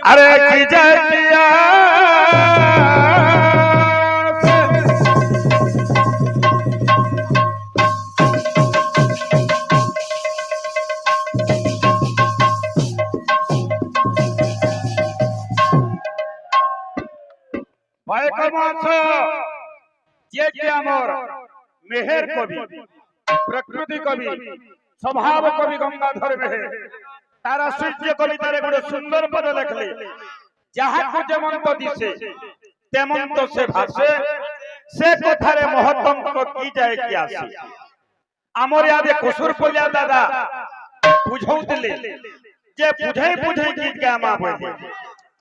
अरे की जय किया भाई कमास जे कि आमर मेहर कवि प्रकृति कवि स्वभाव कवि गंगाधर मेहर तारा सूर्य कवितार गोटे सुंदर पद लिखले जहाँ को जेमंत दिसे तेमंत से भाषे से कथारे महत्तम की जाए कि आसे आमर यादे कसुर पलिया दादा बुझौतले जे बुझे बुझे गीत गामा बोले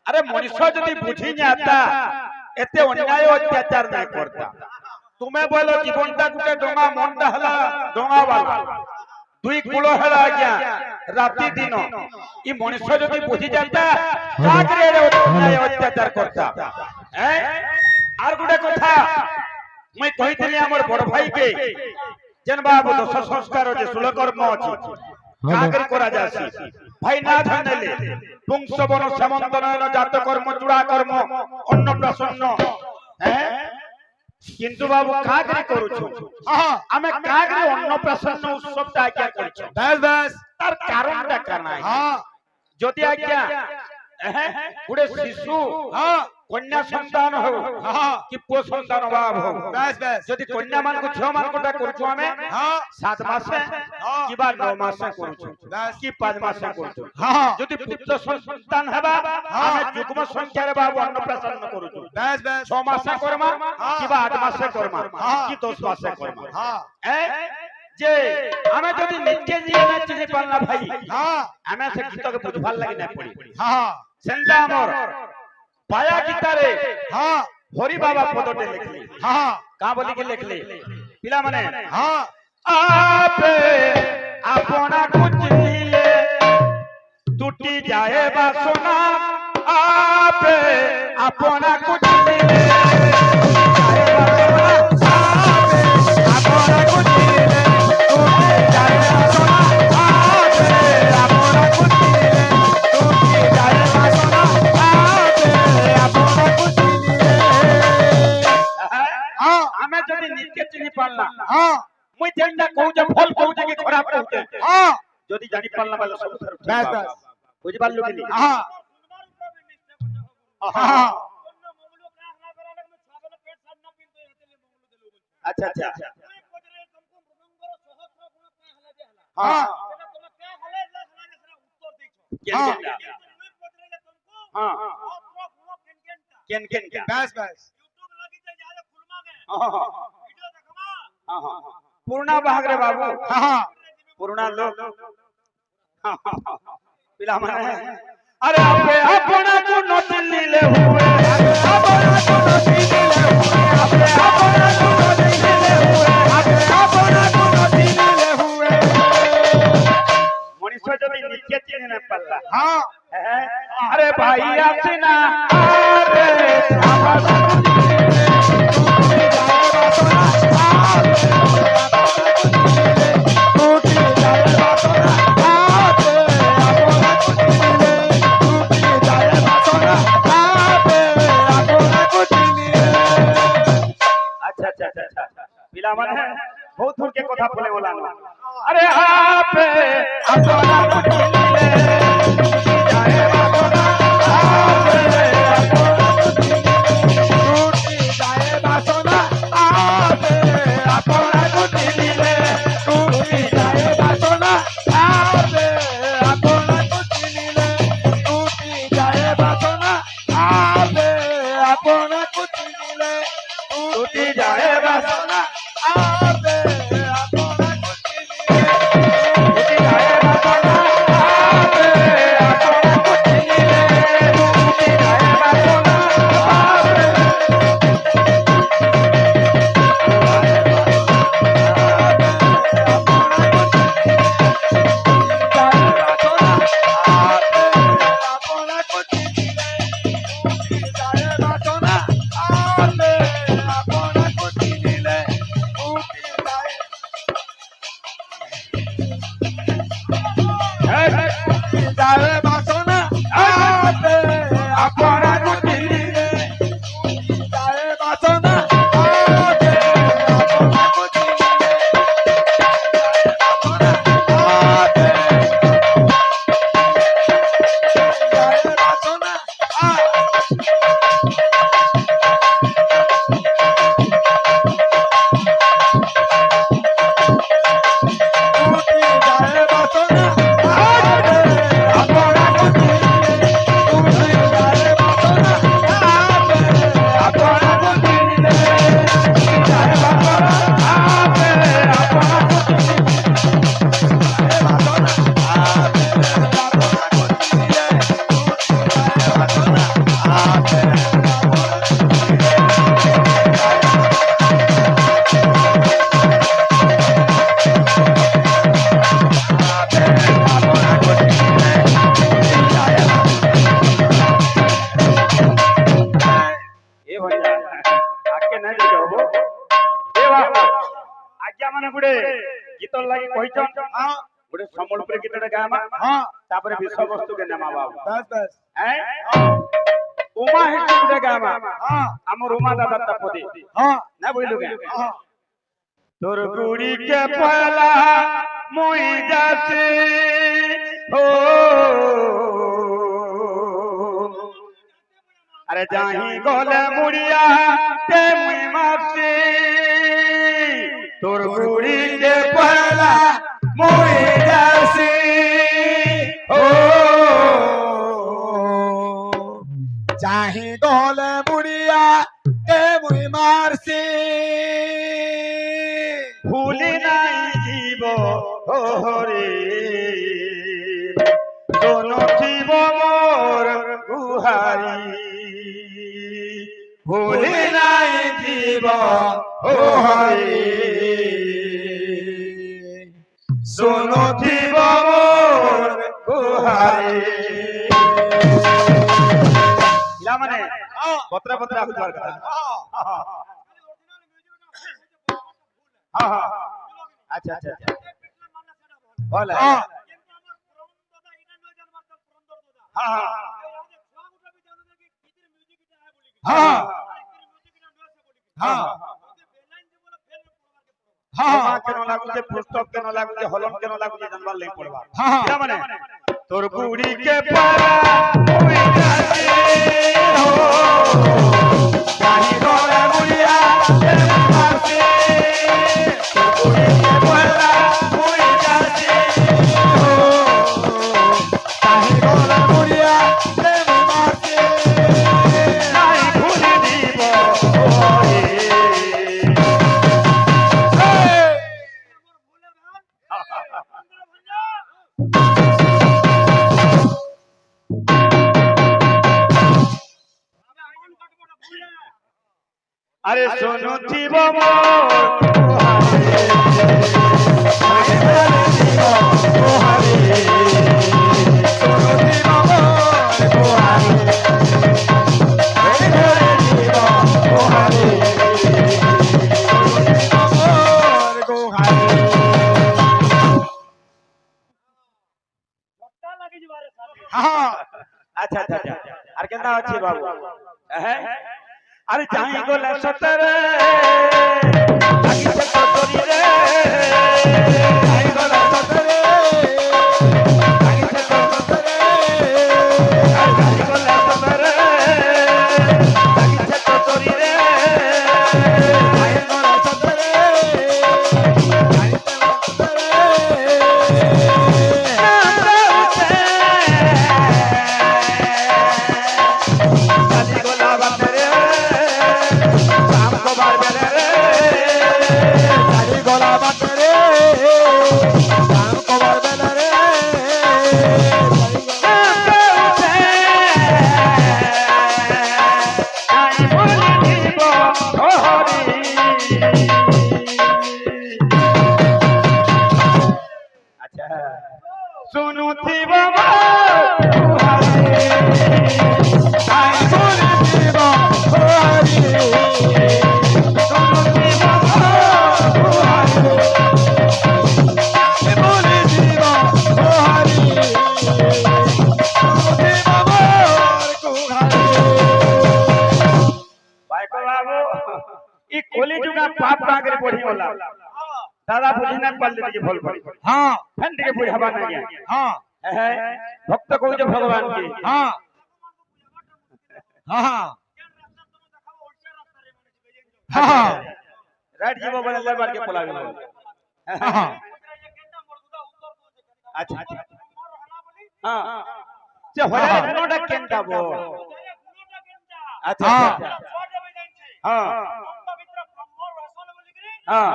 अरे मनुष्य जदि बुझी जाता एते अन्याय अत्याचार नहीं करता तुम्हें बोलो जीवनटा गुटे डोंगा मनटा हला डोंगा वाला दुई कूल हला आज्ञा राति दिन ई मनुष्य जदि बुझी जाता काकरे अन्याय अत्याचार करता हैं आर गुटे कथा मैं कहितली हमर बड़ भाई के जेन बाबू दश संस्कार जे सुलकर्म अछि काकरे करा जासी भाई ना धनले पुंस बन समंत नयन जात कर्म चूड़ा कर्म अन्न प्रसन्न हैं किंतु बाबू काकरे करूछु आमे काकरे अन्न प्रसन्न उत्सव ता क्या करछु बस बस तार कारणटा करना है हां जति आज्ञा गुडे शिशु हां कन्या संतान हो कि पो संतान बाब हो बस बस जति कन्या मान को 6 मान कोटा करछु आमे हां 7 मास कि बा 9 मास करछु बस कि 5 मास करछु हां जति पुत्र संतान हेबा आमे जुग्म संख्या रे बाबू अन्न प्रसन्न करछु बस बस 6 मास करमा कि बा 8 मास करमा कि 10 मास करमा हां जे आमे जति नित्य जीवन चिनि पालना भाई हां आमे से गीत के बुझवाल लागि नै पड़ी हां सेंटा हमर पाया गीतारे हां हरि बाबा पदटे लिखले हां का बोली के लिखले पिला माने हां आपे अपना कुछ नीले टूटी जाए बासना आपे अपना कुछ नीले हां मुई जेंडा कहू जे फल कहू जे कि खराब कहू जे हां जदी जानि पालना वाला सब बस बस बुझ पाललु कि नहीं हां हां अच्छा अच्छा हां हां केन केन बस बस हां पूर्णा भाग रे बाबू हां पूर्णा लोग पिला माने अरे आपे अपना को नोटिल ले हुए अपना को नोटिल ले हुए आपे अपना को नोटिल ले हुए आपे अपना को नोटिल ले हुए मनुष्य जब नित्य चिन्ह न पल्ला हां अरे भाई आसिना अरे बहुत दूर के कथा बोले वाला अरे आपे अपना कुछ ले जाए बासना टूटी जाए बासना आपे अपना कुछ ले टूटी जाए बासना आपे अपना कुछ ले टूटी जाए बासना आपे अपना कुछ ले टूटी जाए बासना गुड़े गीत लगी कहिछन हां गुड़े सम्बलपुरी गीतटे गामा हां तापरे विषय वस्तु के नेमा बाबू बस बस हैं उमा हिट गुड़े गामा हां हमर उमा दादा तपदे हां ना बोलू के हां तोर गुड़ी के पहला मोई जासी हो अरे जाही गोले मुड़िया के मुई मासी तोर गुड़ी के पहला मोई जासी हो जाही गोले मुड़िया के मुई मारसी भूली नहीं जीव हो रे दोनों जीव मोर गुहारी भूली नहीं जीव हो रे सोनो जीव मोर गुहारी इला माने पत्रा पत्रा हुजार का हां हां अच्छा अच्छा अच्छा बोला हां हां हां हां हां केनो लागु जे पुस्तक केनो लागु जे हलन केनो लागु जे जानबार ले पड़बा हां क्या माने तोर गुड़ी के पारा होई जासी हो जाही गोले मुड़िया के मारसी तोर गुड़ी के पारा होई जासी हो जाही गोले मुड़िया के मारसी नहीं भूल दीब होई अरे सोनू जीव मोर अच्छा अच्छा अच्छा अरे केना अछि बाबू अरे जाई गोले सतरे आगी से कटोरी रे जाई गोले सतरे आगी से कटोरी जाई गोले सतरे आगी से कटोरी रे जाई गोले सतरे जाई गोला बंदरे शाम को बार बेले रे सारी गोला बंदरे शाम को बार बेले रे आई बोली दीबो होरी अच्छा सुनु थीबो आई बोली दीबो होरी कोली जुगा पाप कागरे पढ़ी होला दादा बुझी ना पल दे भल पड़ी हां फंड के बुझ हवा ना गया हां है भक्त को जो भगवान की हां हां हां हां राइट जीव बने ले बार के पलावे हां अच्छा अच्छा हां जे होया गुनोटा केनटा बो अच्छा अच्छा हां हां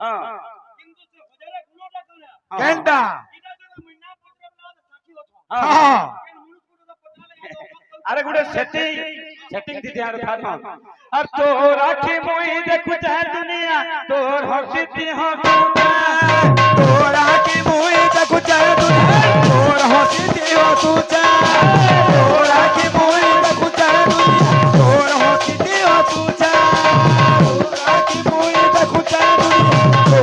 हां किंतु से हजारे गुणोटा कोना केनटा हां अरे गुडे सेटिंग दी ध्यान था ना और तो राखी मोई देखु चाहे दुनिया तोर हसीती हो तो राखी मोई देखु चाहे दुनिया तोर हसीती हो तू तो राखी मोई देखु चाहे दुनिया तोर हसीती हो तू राखी मोई देखु चाहे दुनिया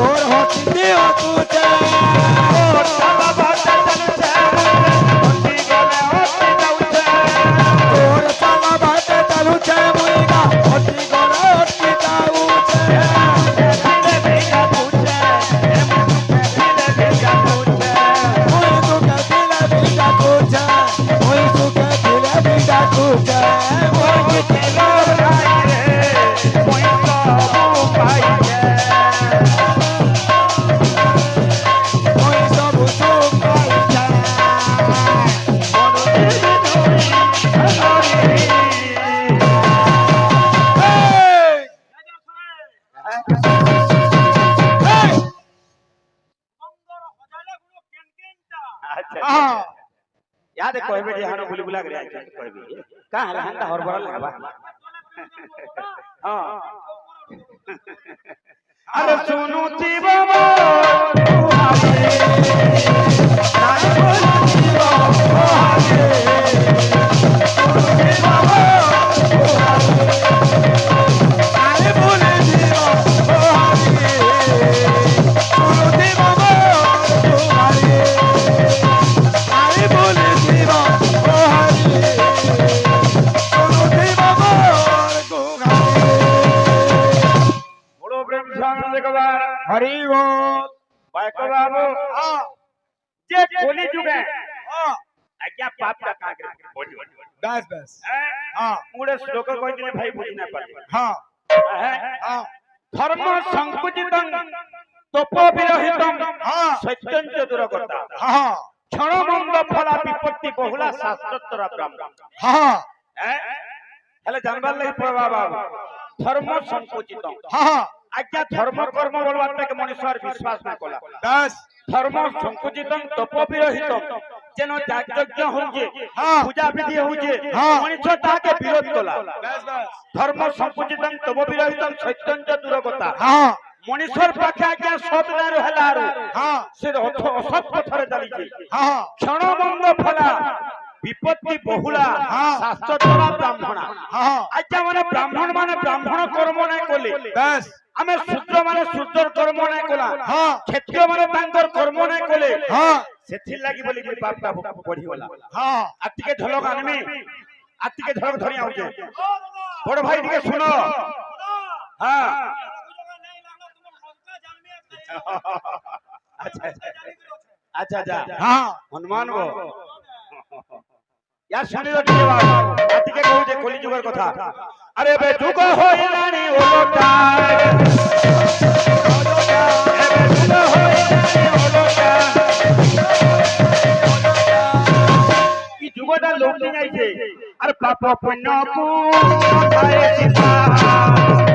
हाँ याद कहबे जे हानो बुली बुला करे कहबे का हला हंता हरबरा लगबा हां अरे सुनु थी बाबा हरि बोल बाको बाबू जे कोली जुगे आज्ञा पाप का कागे बोली बस बस हाँ मुड़े श्लोक कहते भाई बुझी ना पारे हाँ हाँ धर्म संकुचितं तपो विरहितं हाँ सत्यंच दुरगता हाँ क्षण मंद फला विपत्ति बहुला शास्त्रोत्तर ब्रह्म हाँ हेले जानबार लागि पड़वा बाबू धर्म संकुचितं हाँ आज्ञा धर्म कर्म बोलबार के मनुष्यर विश्वास ना कला बस धर्म संकुचितं तपो विरहितं जेनो याज्ञ होजे हाँ पूजा विधि होजे हाँ मनुष्य ताके विरोध कला बस बस धर्म संकुचितं तपो विरहितं सत्यंच दुरगता हाँ मनुष्यर पाखे आज्ञा सत ना रहलारो हाँ से असत पथरे चलीजे हाँ क्षण मंद फला विपत्ति बहुला हाँ शास्त्र द्वारा ब्राह्मणा हाँ आज्ञा माने ब्राह्मण कर्म नहीं कले बस आमे शूद्र माने शूद्र कर्म नहीं कला हाँ क्षत्रिय माने तांकर कर्म नहीं कले हाँ सेथि लागि बोली कि पापटा बढ़ी होला हाँ आतिके झलक आनमी आतिके झलक धरि आउजे बड़ भाई टिके सुनो हां अच्छा अच्छा अच्छा हाँ हनुमान गो यार सुनि लो टिके बात आतिके कहू जे कली जुगर कथा अरे बे जुग होइलानी ओलोटा ई जुगटा लोक नहीं आइছে अरे पाप पुण्य को खाए सीता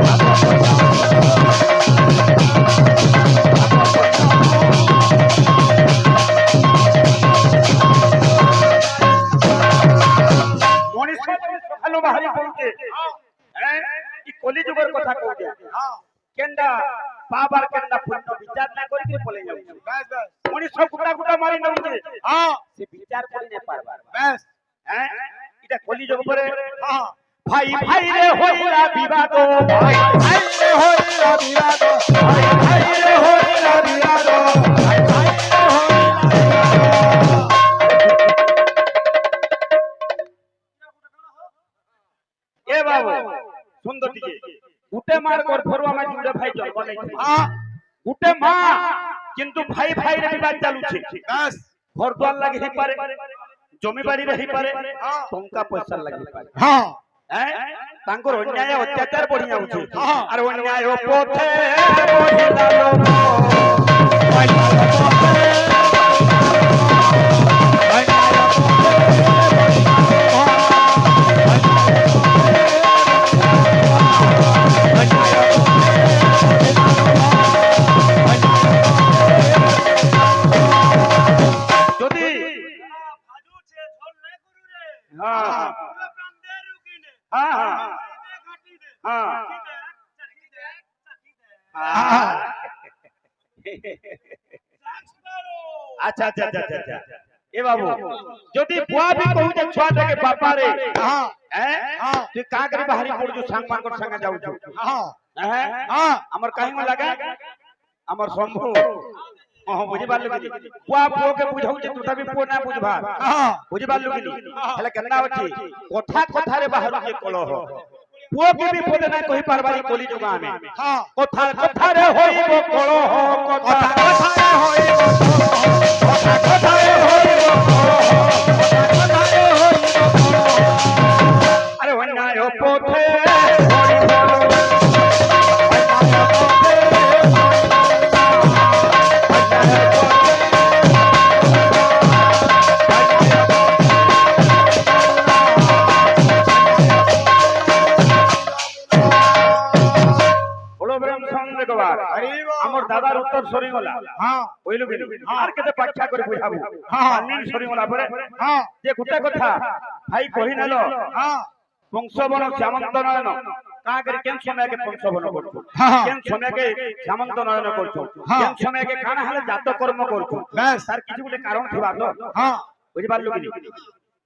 बाहरी पहुंचे हैं ई कली जुगर कथा कहू जे हाँ केंदा पावर केंदा पुण्य विचार ना करी के पले जाऊ बस बस मनी सब गुटा गुटा मारी नउजे हाँ से विचार करी ने पारबार बस हैं इटा कली जुग परे हाँ भाई भाई रे होइला विवाद भाई भाई रे होइला विवाद भाई भाई रे होइला विवाद भाई भाई रे होइला ए बाबू सुंदर टिके गुटे मार कर फरुआ में जुड़े भाई जन्म नहीं हाँ गुटे मां किंतु भाई भाई रे विवाद चालू छे बस घर द्वार लगे ही पारे जमी बाड़ी रही पारे हाँ टंका पैसा लगी पारे हाँ हैं तांकर अन्याय अत्याचार बढ़ी जाउछे हाँ अरे अन्याय पोथे बढ़िला लोक যদি हाँ हाँ हाँ हाँ अच्छा अच्छा अच्छा अच्छा ए बाबू যদি বুয়া भी कहू जे छुआ के बापा रे हाँ हैं हाँ तू का करे बाहरी पड़ जो सांग मांगर संग जाऊ जो हाँ हैं हाँ हमर काहे में लगा हमर शंभू हां बुझी बाल लगी बुआ पो के बुझाऊ जे तू भी पो ना बुझबा हाँ बुझी बाल लगी हेले केना अछि कथा कथा रे बाहर के कलह पुओ के भी पद ना कहि पारबारी कली जुगा में हाँ कथा कथा रे होइबो कलह कथा कथा रे होइबो कथा कथा रे होइबो कथा रे होइबो अरे अन्याय पोथे होइबो দাদার উত্তর সরি গলা হ্যাঁ কইলু কি আর কেতে ব্যাখ্যা করে বুঝাবো হ্যাঁ। আমিন সরি গলা পরে হ্যাঁ যে গোটা কথা ভাই কহি নেল হ্যাঁ বংশবন শ্যামন্ত নয়ন কাঁ করে কেন সময়কে বংশবন করছো হ্যাঁ। কেন সময়কে শ্যামন্ত নয়ন করছো হ্যাঁ। কেন সময়কে কানা হলে জাত কর্ম করছো ব্যাস। তার কিছু গোটে কারণ থিবা তো হ্যাঁ বুঝি পারলু কি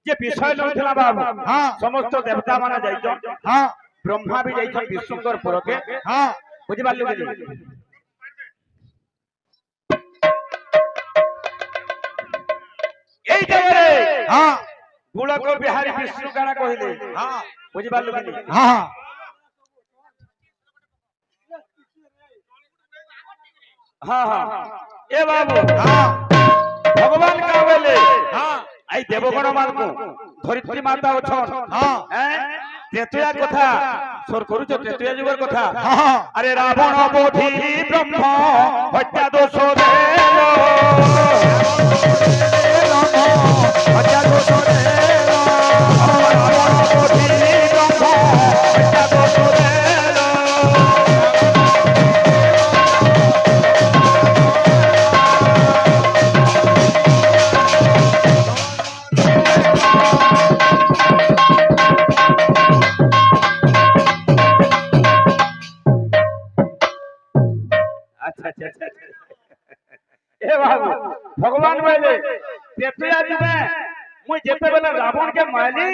যে বিষয় লইছিলা বাবু হ্যাঁ। সমস্ত দেবতা মানে যাইছ হ্যাঁ ব্রহ্মা বি যাইছ বিষ্ণুঙ্কর পুরকে হ্যাঁ বুঝি পারলু কি এই জায়গায় হ্যাঁ গুড়ক বিহারী বিষ্ণু কানা কহিলে হ্যাঁ বুঝি পারলু কি হ্যাঁ হ্যাঁ হ্যাঁ এ বাবু হ্যাঁ ভগবান কা বলে হ্যাঁ এই দেবগণ মানকু ধরিত্রী মাতা অছন হ্যাঁ হ্যাঁ তেতুয়া কথা সর করুছ তেতুয়া যুগের কথা হ্যাঁ আরে রাবণ বোধি ব্রহ্ম হত্যা দোষ দেব হত্যা দোষ রাবণ বোধি ব্রহ্ম হত্যা দোষ দেব আচ্ছা আচ্ছা আচ্ছা এ বাবু ভগবান বলে তেতুয়া দিবে মুই যেতেবেলে রাবণ কে মাইলি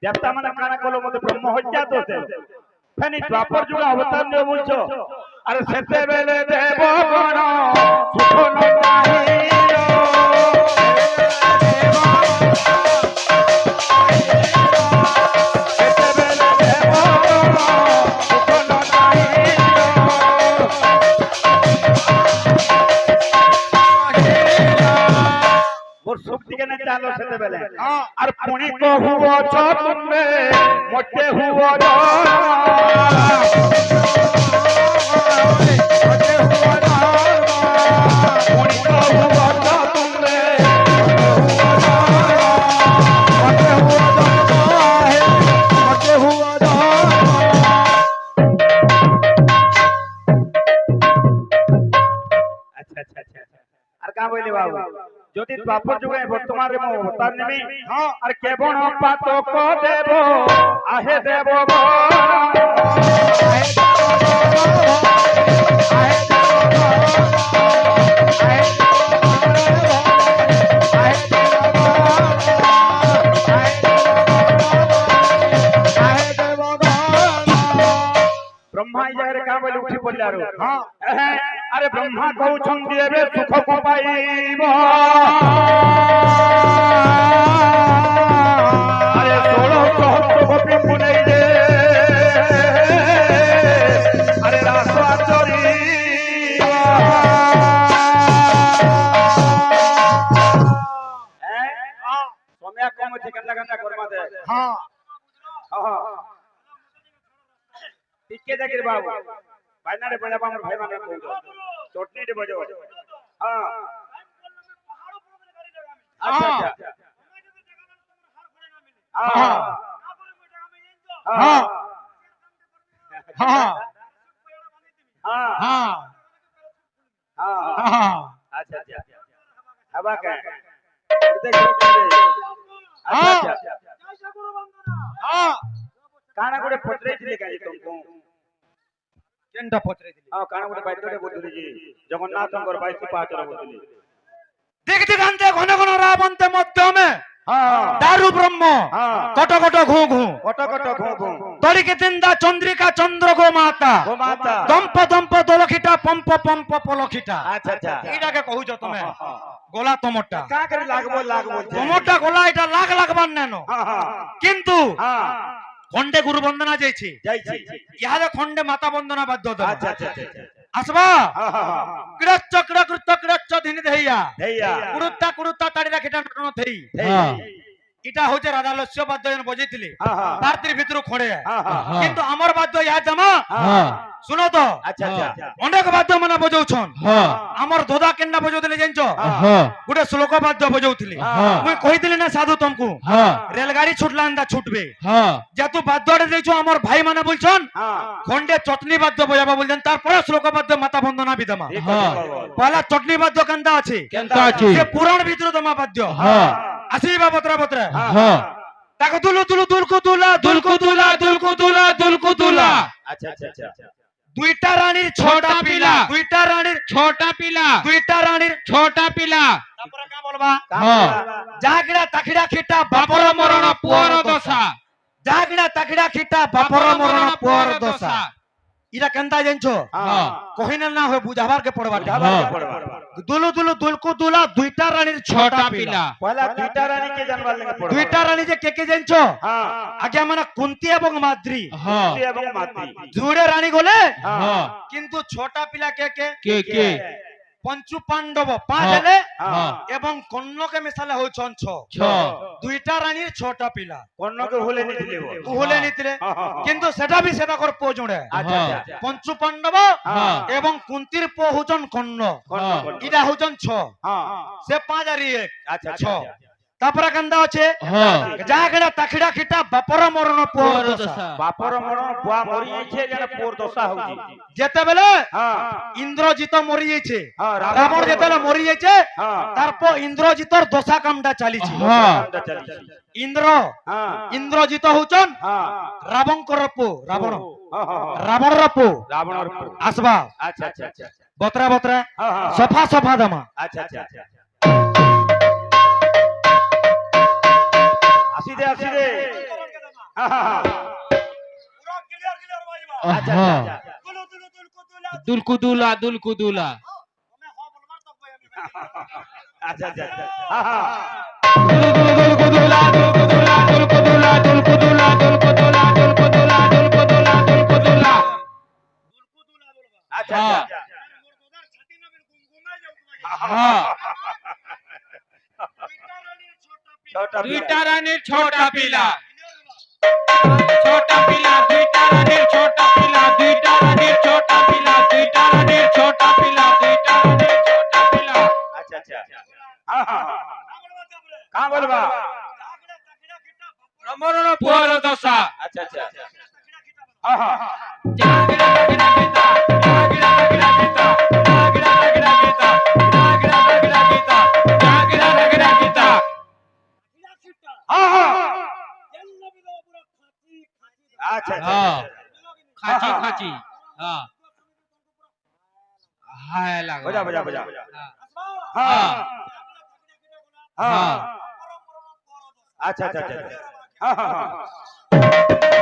দেবতা মানে কানা কলো মতে ব্রহ্ম হত্যা দোষ দেব ফেনি দ্বাপর যুগে অবতার নিয়ে বলছো আরে সেতেবেলে দেবগণ সুখ নহিল সেতেবেলে দেবগণ সুখ নহিল মোর শক্তি কেন চালো সেতেবেলে হ্যাঁ আর পুনি কহুব তুমি মোটে হুব পুনি কহুব তুমি আচ্ছা আচ্ছা আচ্ছা আর কা বইলে বাবু যদি দ্বাপর যুগে বর্তমান রে মো অবতার নেমি হ্যাঁ আর কেবল পাতক দেব আহে দেব ব্রহ্মা এই জায়গায় কা বলে উঠি পড়লে আর হ্যাঁ আরে ব্রহ্মা কৌছন দেবে সুখ পাইব আরে 16 গোপী পুনেই রে আরে রাস আচরি সময় কম আছে কেনটা কেনটা করমা দে হ্যাঁ টিকে দেখি বাবু বাইনারে বজাবা আমার ভাই মানে কইল চটনিতে বজাও হ্যাঁ আচ্ছা আচ্ছা হ্যাঁ হ্যাঁ হ্যাঁ হ্যাঁ হ্যাঁ হ্যাঁ হ্যাঁ হ্যাঁ আচ্ছা আচ্ছা হবা কে আচ্ছা আচ্ছা হ্যাঁ কানা গুড়ে পত্রেইছিলে কাজি তুমকু কেনটা পত্রে দিলি হ্যাঁ কানা গুড়ে বাইতরে বলতুলি জি জগন্নাথঙ্কর 22 পাহাচর বলতুলি দিক দিগান্তে ঘন ঘন রাবন্তে মধ্যমে হ্যাঁ দারু ব্রহ্ম হ্যাঁ কট কট ঘু ঘু কট কট ঘু ঘু তরিকে তিন্দা চন্দ্রিকা চন্দ্র গো মাতা গো মাতা দম্প দম্প দলখিটা পম্প পম্প পলখিটা আচ্ছা আচ্ছা এইটাকে কহুছ তুমি গোলা তোমরটা কা করে লাগবো লাগবো তোমরটা গোলা এটা লাখ লাগবার নেন হ্যাঁ হ্যাঁ কিন্তু হ্যাঁ খন্ডে গুরু বন্দনা যাইছি যাইছি ইহারে খন্ডে মাতা বন্দনা বাধ্য আচ্ছা আচ্ছা আচ্ছা আসবা হ্যাঁ হ্যাঁ ক্রচ্চ ক্রকৃত ক্রচ্চ ধিনি দেইয়া হেইয়া কুরুত্তা কুরুত্তা তাড়ি রাখিটা নটন থেই হেই এটা হচ্ছে রাধা লস্য বাদ্য যেন বজাইছিলি হ্যাঁ হ্যাঁ ভারতের ভিতরে খড়ে হ্যাঁ হ্যাঁ কিন্তু আমার বাদ্য ইহা জামা হ্যাঁ শুনো তো আচ্ছা আচ্ছা অনেক বাদ্য মানে বজাউছন হ্যাঁ আমার দাদা কেন্না বজাউଥିଲେ জানছ হ্যাঁ গোটে শ্লোক বাদ্য বজাউଥିଲେ হ্যাঁ মুই কইଥିଲି না সাধু তমকু হ্যাঁ রেলগাড়ি ছুটলা আন্দা ছুটবে হ্যাঁ যেহেতু বাদ্যটা দিয়েছো আমার ভাই মানে বলছন হ্যাঁ খন্ডে চটনি বাদ্য বজাবা বলছেন তারপরে শ্লোক বাদ্য মাতা বন্দনা বিদমা ঠিক হ্যাঁ। আছে বাবা। পহলা চটনি বাদ্য কান্দা আছে কেনতা আছে যে পুরাণ ভিতরে তোমা বাদ্য হ্যাঁ আসিবা বতরা বতরা হ্যাঁ তাকে তুলু তুলু দুলকু তুলা দুলকু তুলা দুলকু তুলা দুলকু তুলা আচ্ছা আচ্ছা আচ্ছা দুইটা রানীর ছটা পিলা দুইটা রানীর ছোটা পিলা দুইটা রানীর ছোটা পিলা তারপরে কা বলবা হ্যাঁ জাগড়া তাকিড়া খিটা বাপর বাপর মরণ মরণ পুয়ার দশা জাগড়া তাকিড়া খিটা বাপর মরণ পুয়ার দশা ইরা কেনতা জানছো হ্যাঁ কহিনা না হয় বুঝাবার কে পড়বার যাবার হ্যাঁ। কে পড়বা দুলু দুলু দুলকু দুলা দুইটা রানীর ছটা ছোটা পিলা পিলা পয়লা দুইটা রানী কে জানবার লাগে পড়বা দুইটা রানী যে কে জানছো হ্যাঁ আগে মানে কুন্তি এবং মাদ্রি হ্যাঁ স্ত্রী এবং মাতৃ জুড়ে রানী গলে হ্যাঁ কিন্তু ছটা পিলা কে কে পঞ্চু পাণ্ডব পাঁচ হ্যাঁ। হেলে হ্যাঁ এবং কন্যকে মিশালে হচ্ছন ছ ছ দুইটা রানীর ছটা পিলা অন্যকে ভুলে নিছিলে ও উহলে নিতলে কিন্তু সেটা বি সেটা কর পো জুড়ে আচ্ছা হ্যাঁ। আচ্ছা পঞ্চু পাণ্ডব হ্যাঁ। এবং কুন্তির পো হচ্ছন কন্ন হ্যাঁ। ইটা হচ্ছন ছ হ্যাঁ সে পাঁচ আর এক আচ্ছা ছ তারপরে কান্দা আছে হ্যাঁ জাগড়া তাকিড়া খিটা বাপর মরণ পুয়ার পুয়ার দশা দশা বাপর মরণ বুয়া মরি যাইছে যেন পুর দশা হউছি যেতেবেলে হ্যাঁ ইন্দ্রজিত মরি যাইছে হ্যাঁ রাবণ যেতেবেলে মরি যাইছে হ্যাঁ তারপর ইন্দ্রজিতর দশা কামটা চালিছে হ্যাঁ। কামটা চালিছে ইন্দ্র হ্যাঁ ইন্দ্রজিত হচ্ছন হ্যাঁ রাবণকর পো রাবণ হ্যাঁ, হ্যাঁ, হ্যাঁ। রাবণর পো রাবণর পুর। আসবা আচ্ছা আচ্ছা আচ্ছা বতরা বতরা হ্যাঁ হ্যাঁ সফা সফা দামা আচ্ছা আচ্ছা আচ্ছা আসি দে হ্যাঁ হ্যাঁ হ্যাঁ। আচ্ছা হ্যাঁ আচ্ছা আচ্ছা। দুলকুদুলা দুলকুদুলা আচ্ছা আচ্ছা আচ্ছা হ্যাঁ হ্যাঁ দুলকুদুলা দুলকুদুলা দুলকুদুলা দুলকুদুলা দুলকুদুলা দুলকুদুলা দুলকুদুলা দুলকুদুলা আচ্ছা হ্যাঁ। আচ্ছা হ্যাঁ ছটা দুইটা রানীর ছোটা পিলা ছোটা পিলা দুইটা রানীর ছোটা পিলা দুইটা রানীর ছোটা পিলা দুইটা রানীর ছোটা পিলা দুইটা রানীর ছোটা পিলা আচ্ছা আচ্ছা হ্যাঁ হ্যাঁ কাঁ বলবা রমরণ পুয়ার দশা আচ্ছা আচ্ছা হ্যাঁ হ্যাঁ জাগিরা জাগিরা গীতা জাগিরা জাগিরা গীতা জাগিরা জাগিরা গীতা জাগিরা জাগিরা গীতা জাগিরা জাগিরা গীতা হ্যাঁ হ্যাঁ আচ্ছা আচ্ছা হ্যাঁ খাচি খাচি হ্যাঁ হায় লাগা বজা বজা বজা হ্যাঁ হ্যাঁ হ্যাঁ হ্যাঁ আচ্ছা আচ্ছা আচ্ছা হ্যাঁ হ্যাঁ হ্যাঁ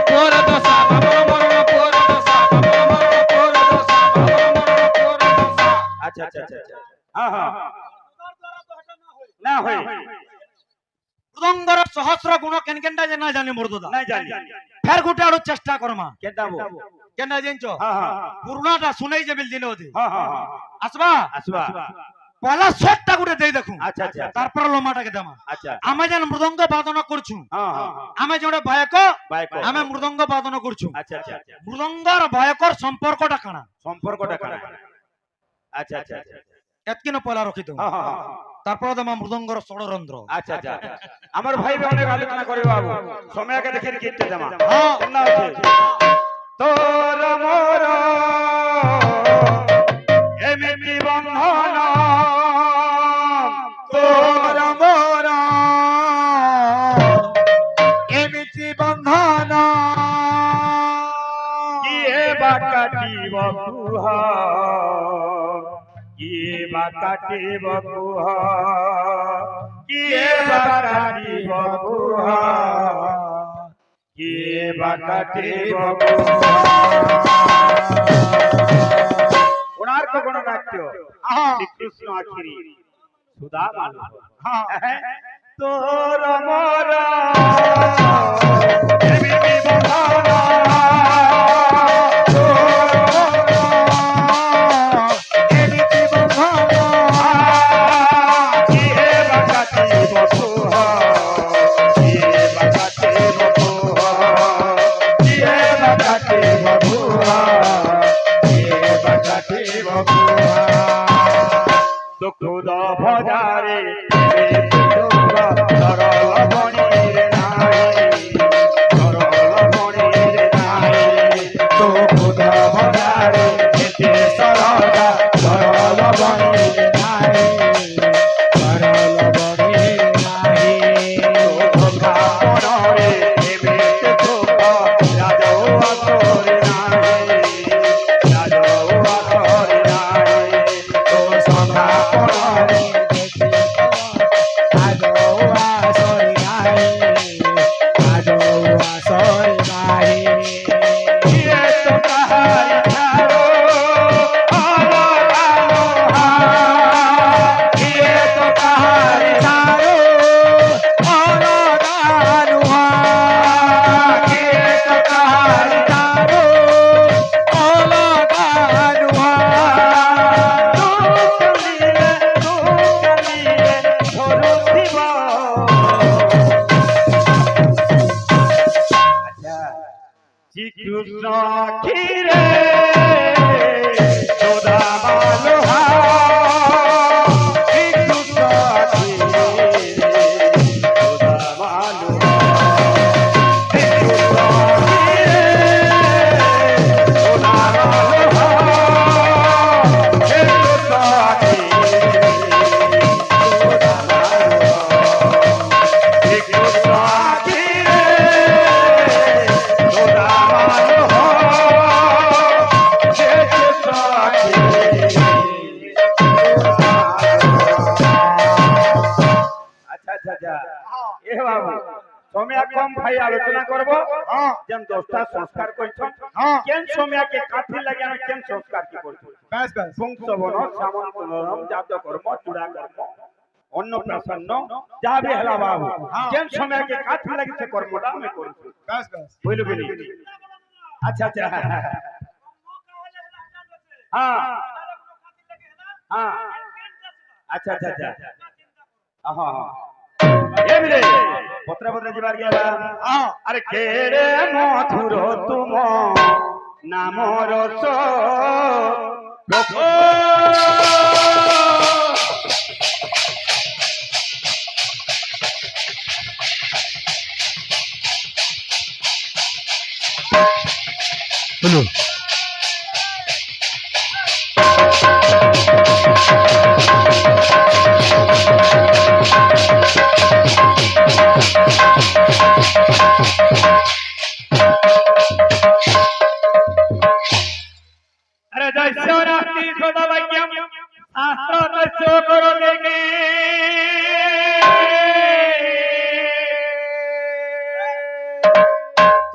পুয়ার দশা বাবর মরণ পুয়ার দশা বাবর মরণ পুয়ার দশা বাবর মরণ পুয়ার দশা আচ্ছা আচ্ছা আচ্ছা হ্যাঁ হ্যাঁ না হই মৃদঙ্গর সহস্র গুণ কেন কেনটা যে না জানি মর্দদা নাই জানি ফের গুটে আরো চেষ্টা করমা কেদাবো কেনটা জানছো হ্যাঁ হ্যাঁ পুরনাটা শুনেই যে বিল দিলে ওদি হ্যাঁ হ্যাঁ হ্যাঁ আসবা আসবা পয়লা শটটা গুটে দেই দেখুন আচ্ছা আচ্ছা তারপর লোমাটাকে দেমা আচ্ছা আমি যেন মৃদঙ্গ বাদন করছু হ্যাঁ হ্যাঁ আমি জোড়ে বায়ক বাইক আমি মৃদঙ্গ বাদন করছু আচ্ছা আচ্ছা মৃদঙ্গর বায়কর সম্পর্কটা কানা সম্পর্কটা কানা আচ্ছা আচ্ছা আচ্ছা এতকিন পয়লা রখি দেব হ্যাঁ হ্যাঁ তারপর দেমা মৃদঙ্গর ষড়যন্ত্র আচ্ছা আচ্ছা আমার ভাই অনেক আলোচনা করে বাবু সময়কে দেখে গীতটা জামা হ্যাঁ কেমন আছে তোর মোর এমিতি বন্ধন তোর মোর এমিতি বন্ধন কিয়ে বাকাটিব কুহ কিয়ে বাকাটিব কুহ কিয়ে বাকাটিব কুহ কিয়ে বাকাটিব কোণার্ক গণনাট্য শ্রীকৃষ্ণ আখিরি সুধা মানব তোর মোর এমিতি বন্ধন কিয়ে বাকাটিব কুহ কিয়ে কি কৃষ্ণ ক্ষীরে তোরা ভালো কি কৃষ্ণ ক্ষীরে তোরা ভালো কম ভাই আলোচনা করব যেন 10টা সংস্কার করছ কেন সময়কে কাঠি লাগে আমি কেন সংস্কার কি করছ বেশ বেশ বংশবন সামন্তনরম জাত কর্ম চূড়া কর্ম অন্নপ্রাশন যা বি হেলা বাবু কেন সময়কে কাঠি লাগে সে কর্মটা আমি করছ বেশ বেশ বুঝলো কি আচ্ছা আচ্ছা হ্যাঁ হ্যাঁ আচ্ছা আচ্ছা আচ্ছা হ্যাঁ এমরে পত্র পত্র যাবার গেলা আরে কেরে মধুর তুম নাম রস বলুন अरे दस्योनास्ति सदवैक्यम शास्त्र दस्यो करो देगे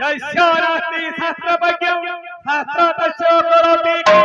दस्योनास्ति शास्त्र वैक्यम शास्त्र दस्यो करो देगे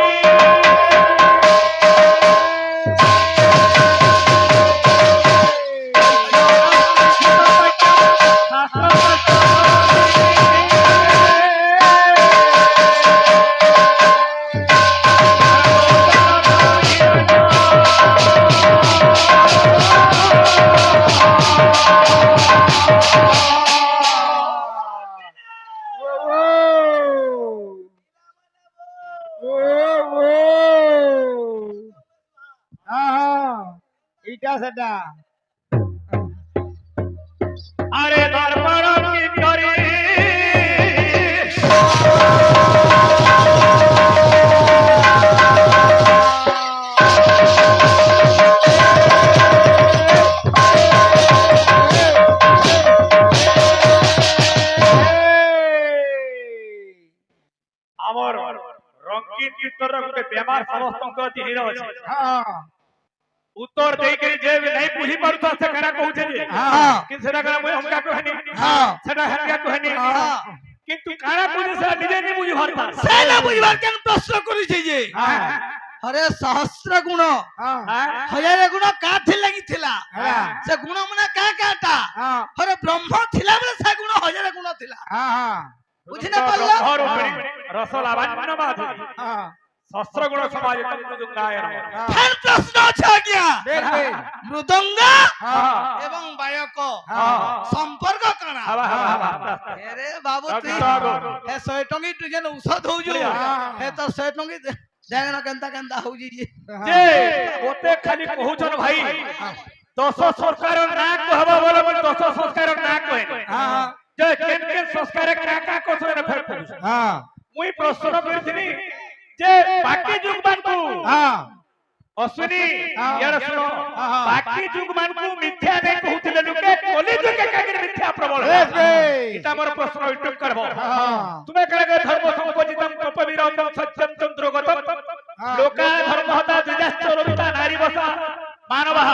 এটা সেটা अरे दर्पण की करी আমার রঙ্গিন চিত্র গোটে বেমার সমস্ত হিরো আছে उत्तर देके जे नहीं बुझी पड़ता से करा कहू जे कि सेटा करा मैं हमका कहनी सेटा हरिया कहनी किंतु कारा बुझे से निजे नहीं बुझी भरता সেটা বুঝবার কেন প্রশ্ন করেছে যে আরে সহস্র গুণ হাজার গুণ কাথি লাগিছিলা সে গুণ মানে কা কাটা আরে ব্রহ্ম থিলা বলে সে গুণ হাজার গুণ থিলা বুঝি না পারলা और रसला बान्न माधुरी शस्त्र गुण समाज মৃদঙ্গায় ফের প্রশ্ন আছে আজ্ঞা মৃদঙ্গ এবং বায়ক সম্পর্ক কানা আরে বাবু তুই হে 100 টঙ্গি তুই যেন ঔষধ হউজু হে তো 100 টঙ্গি দেখ না কেনতা কেনতা হউজি যে ওতে খালি কহুছন ভাই 10 सरकार না कहबा बोले मैं 10 सरकार ना कहे जे केन केन संस्कार का कोसरे न फेर पूछ मुई प्रश्न करथिनी जे बाकी जुग मानकू अश्विनी यार सुनो बाकी जुग मानकू मिथ्या ने कहउतिले लोके कली जुग के कागिर मिथ्या प्रबल इटा मोर प्रश्न उठक करबो तुमे करे धर्म संकोचितम कपवीरम सत्यम चंद्रगतम लोका धर्महता द्विजाश्चरोविता नारी बसा मानवः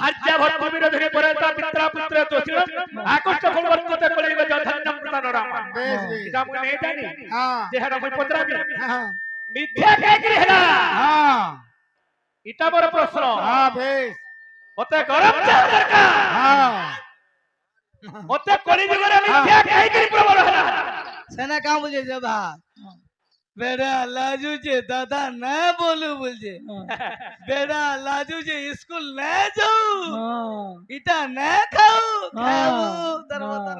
हज्जा भक्ति विरोधी परता पित्रा पुत्र दोषिण आकष्ट फलवर्तते कलियुग धन्यम प्रतानराम इटा मुई नहीं जानी जे हरा मुई पत्राबी मिथ्या कागिर हेला इटा मोर प्रश्न বেশ मते गरम चाल दरकार मते कलियुग रे मिथ्या कागिर प्रबल हेला সেনা কাম বুঝে যে ভা বেড়া লাজু যে দাদা না বলু বলছে বেড়া লাজু যে স্কুল না যাও এটা না খাও খাও দরবাজার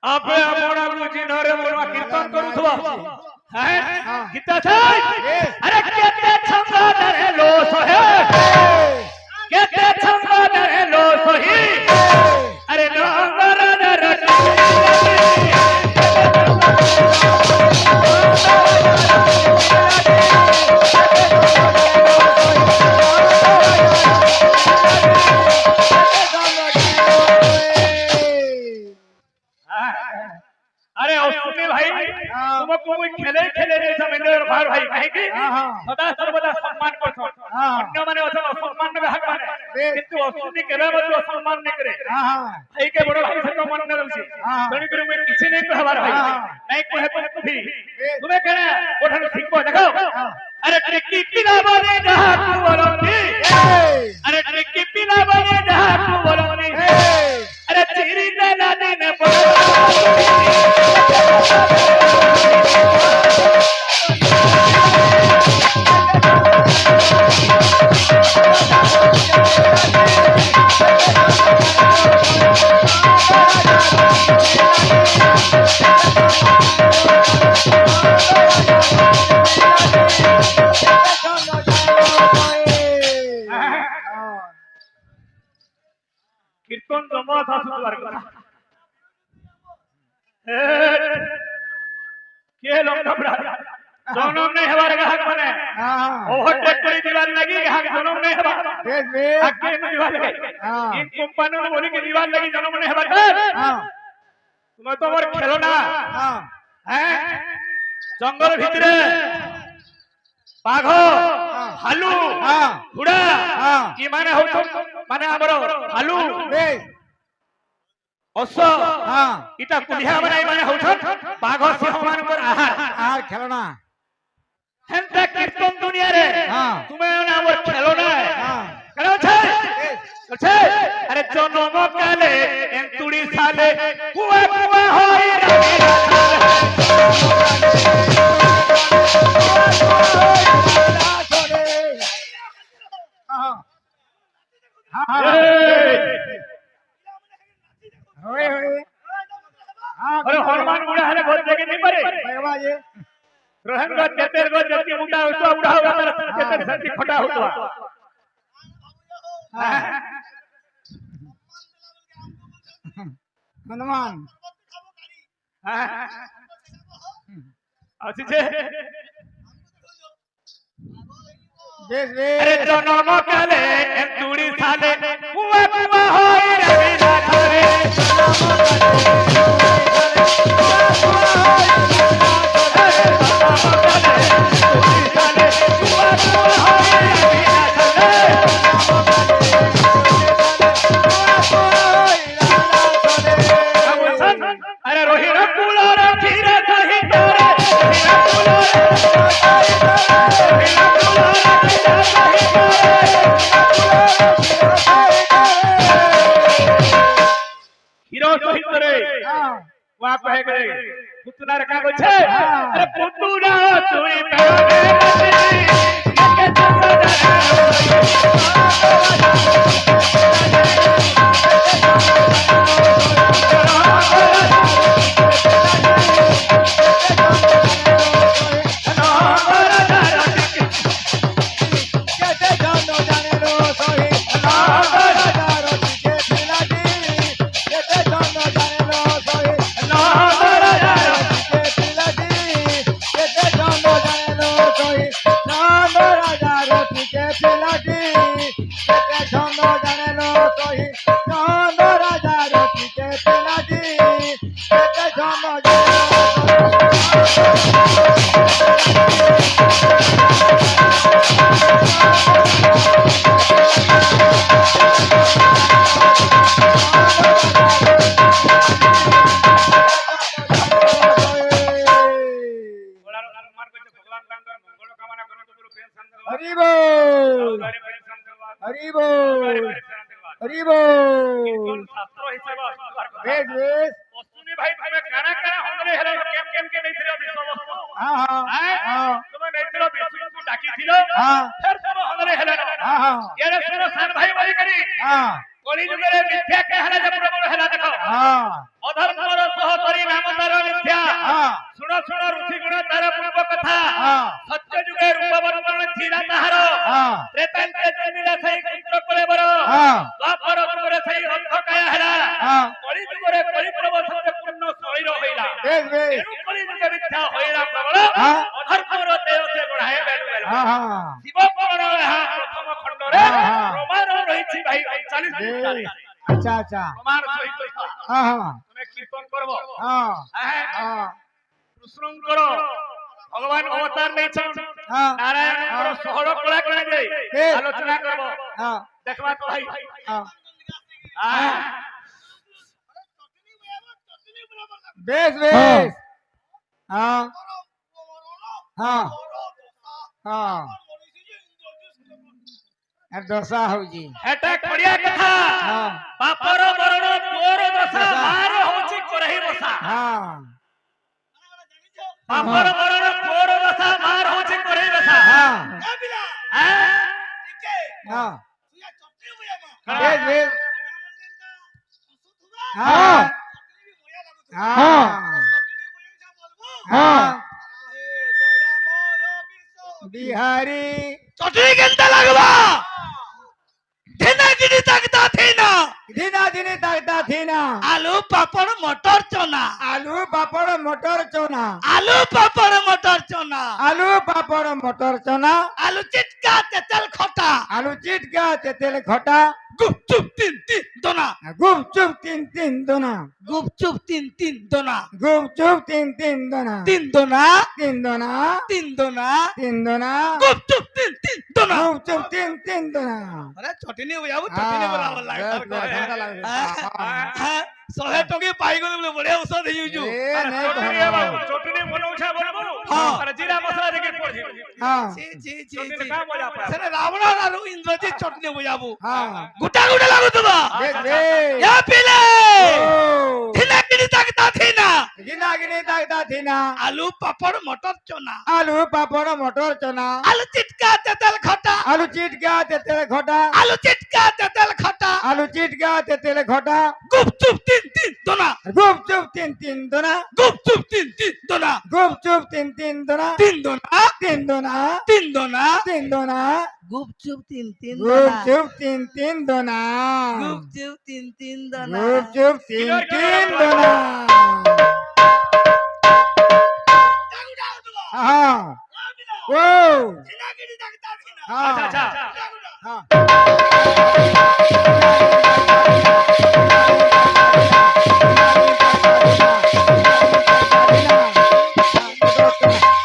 आपे मोड़ा बुझी नरे मोरा कीर्तन करूथबो हैं गीत छै अरे केते छंद रे लो सोहे केते छंद रे लो सोही अरे नंगर नर अरे सुनी भाई तुमको कोई खेले खेले नहीं समझले भार भाई काहे की सदा सर्वदा सम्मान करछो अन्य माने असम्मान में हक माने किंतु असुनी केबे मत असम्मान नहीं करे भाई के बड़ भाई से मन न रहउची तणी करे मैं किछि नहीं कहबार भाई नहीं कहे तो भी तुम्हें कहना ओठन सिंको देखो अरे टिक्की पिला बने जहां तू बोलनी अरे टिक्की पिला बने जहां तू बोलनी अरे चिरी दाना ने कीर्तन जमा था सुतवार का के लोग घबरा जनम नहीं हमारे ग्राहक बने ओवरटेक करी दीवार लगी ग्राहक जनम नहीं हमारा आगे में दीवार लगी इन कंपनियों ने बोली कि दीवार लगी जनम नहीं हमारा तुम्हें तो और खेलो ना हैं जंगल भीतर बाघ हालू घोड़ा की माने हो माने हमरो हालू अस इटा कुलिया बनाई माने होछन बाघ सिंह मानकर आहार खेलना हेंता कीर्तन दुनिया रे तुमे ना वो खेलो ना करो छे अरे जनम काले एंतुड़ी साले कुआ कुआ होई अरे हनुमान बुढ़ा है बहुत जगह नहीं पड़े रोहन का तेतर को जल्दी मुंडा होगा तेरा तेतर संति खटा होगा हनुमान अच्छी छे अरे जनम काले एंतुड़ी साले कुआ कुआ होई रविना थारे अरे रोहित कुलार खीरे सही तारे हीरो सहित रे वहां कहे गए पुतना रखा को छे अरे पुतुरा तुई कली जुगे मिथ्या के हला जब प्रबल हला देखो अधर्मर सहचरी ଶୁଣ ଋଷି ଗୁଣ ତାର ପୂର୍ବ କଥା ହଁ ସତ୍ୟ ଯୁଗେ ରୂପ ବର୍ଣ୍ଣନ ଥିଲା ତାହାର ହଁ ତ୍ରେତାନ୍ତେ ଜନ୍ମିଲା ସେଇ ପୁତ୍ର କଳେବର ହଁ ଦ୍ୱାପର ଯୁଗରେ ସେଇ ଅର୍ଥକାୟ ହେଲା ହଁ କଳି ଯୁଗରେ କଳି ପ୍ରବସନରେ ପୂର୍ଣ୍ଣ ଶରୀର ହୋଇଲା ବେଶ ବେଶ ତେଣୁ କଳି ଯୁଗ ମିଥ୍ୟା ହୋଇଲା ପ୍ରବଳ ହଁ ଅଧର୍ମର ଦେହ ସେ ବଢାଏ ବେଲୁ ବେଲୁ ହଁ ହଁ ଶିବ ପୁରାଣ ଏହା ପ୍ରଥମ ଖଣ୍ଡରେ ହଁ, ହଁ। ପ୍ରମାଣ ରହିଛି ଭାଇ 41 ପୃଷ୍ଠାରେ ଆଚ୍ଛା ଆଚ୍ଛା ପ୍ରମାଣ ସହିତ ହଁ ହଁ ତମେ କୀର୍ତ୍ତନ କରବ ହଁ ଆହା, ହଁ କୃଷ୍ଣଙ୍କର ଭଗବାନ ଅବତାର ନେଇଛନ୍ତି ହଁ ନାରାୟଣଙ୍କର ଷୋହଳ କଳା କରାଯାଏ ହେ। ଆଲୋଚନା କରବ ହଁ ଦେଖବା ତ ଭାଇ ହଁ ଆହା, ବେଶ ବେଶ ହଁ ହଁ ହଁ আর দশা হଉଛି ଏଟା ଖଡିଆ କଥା ହଁ ବାପର ବରଣ ପୁଅର ଦଶା ମାର ହଉଛି କରହି ବସା ହଁ ବାପର ବରଣ ପୁଅର ଦଶା ମାର ହଉଛି କରହି ବସା ହଁ ଆହା, ହଁ କଣ? বেশ বেশ হ্যাঁ হ্যাঁ হ্যাঁ বিহারি চটনি কেনতা লাগবা দিনা তাকতা থিনা দিনা দিনে তাকতা থিনা আলু পাপড় মটর চনা আলু পাপড় মটর চনা আলু পাপড় মটর চনা আলু পাপড় মটর চনা আলু চিটকা তেতেল খটা আলু চিটকা তেতেল খটা গুপচুপ তিন তিন দোনা গুপচুপ তিন তিন দোনা গুপচুপ তিন তিন দোনা গুপচুপ তিন তিন দোনা তিন দোনা তিন দোনা তিন দোনা তিন দোনা গুপচুপ তিন তিন দোনা গুপচুপ তিন তিন দোনা আরে চটনি বুঝাবো চটনি বরাবর লাগে লাগে শহে টঙ্কি পাইগলে বলে বড়িয়া ঔষধ ହେଇଯାଉଛୁ ଚଟଣି ବାବୁ, ଚଟଣି ବନଉଛା ବୋଲବୁ ହଁ। ଆରେ ଜିରା ମସଲା ଦେଇକି ପଡିଛି হ্যাঁ ছি ছি ছি ଚଟଣି ছি କା ମଜା ପାଏ সেটা রাবণ আর ইন্দ্রজিৎ চটনি বুঝাবো হ্যাঁ গোটা গোটা লাগুতবা বেশ বেশ এ পিলে ও থিনা কিনি তাকতা থিনা গিনা গিনি তাকতা থিনা আলু পাপড় মটর চনা আলু পাপড় মটর চনা আলু চিটকা তেতেল খটা আলু চিটকা তেতেল খটা আলু চিটকা তেতেল খটা আলু চিটকা তেতেল খটা গুপচুপ তিন তিন দোনা গুপচুপ তিন তিন দোনা গুপচুপ তিন তিন দোনা গুপচুপ তিন তিন দোনা তিন দোনা তিন দোনা তিন দোনা তিন দোনা গুপচুপ তিন তিন গুপচুপ তিন তিন দোনা গুপচুপ তিন তিন দোনা গুপচুপ তিন তিন দোনা হ্যাঁ ও হ্যাঁ আচ্ছা আচ্ছা হ্যাঁ